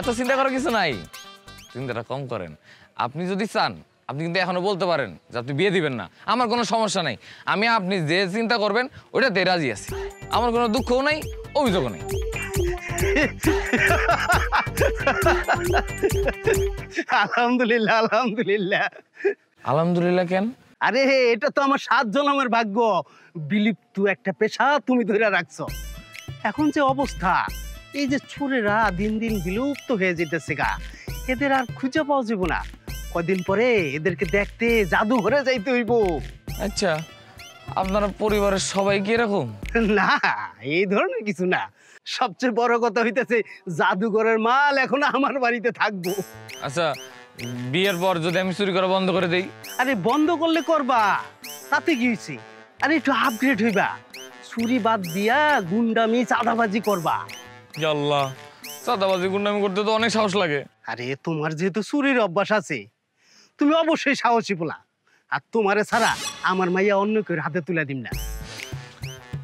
এত চিন্তা করার কিছু নাই, চিন্তাটা কম করেন। আপনি যদি চান আপনি কিন্তু এখনো বলতে পারেন যে আপনি বিয়ে দিবেন না, আমার কোনো সমস্যা নাই। আমি আপনি যে চিন্তা করবেন ওইটাতে রাজি আছি, আমার কোনো দুঃখও নাই, অভিযোগও নেই। আলহামদুলিল্লাহ আলহামদুলিল্লাহ। আলহামদুলিল্লাহ কেন? আরে এটা তো আমার 7 জন্মের ভাগ্য, বিলুপ্ত একটা পেশা তুমি ধরে রাখছো। এখন যে অবস্থা, এই যে চোরেরা দিন দিন বিলুপ্ত হয়ে যেতেছে গা, এদের আর খুঁজে পাওয়া যাবে না। কদিন পরে এদেরকে দেখতে জাদুঘরে যাইতে হইব। আচ্ছা, আপনারা পরিবারের সবাই কি এরকম? না, এই ধরনের কিছু না। সবচেয়ে বড় কথা হইতেছে জাদুঘরের মাল এখন আমার বাড়িতে থাকবো। আচ্ছা, বিয়ের পর যদি আমি চুরি করা বন্ধ করে দেই? আরে বন্ধ করলে করবা, তাতে কি হয়েছে? আরে একটু আপগ্রেড হইবা, চুরি বাদ দিয়া গুন্ডামি চাঁদাবাজি করবা। আল্লাহ, চাঁদাবাজি গুন্ডামি করতে তো অনেক সাহস লাগে। আরে তোমার যেহেতু চুরির অভ্যাস আছে, তুমি অবশ্যই সাহসী পোলা। আর তোমারে ছাড়া আমার মাইয়া অন্য কেউ হাতে তুলে দিম না।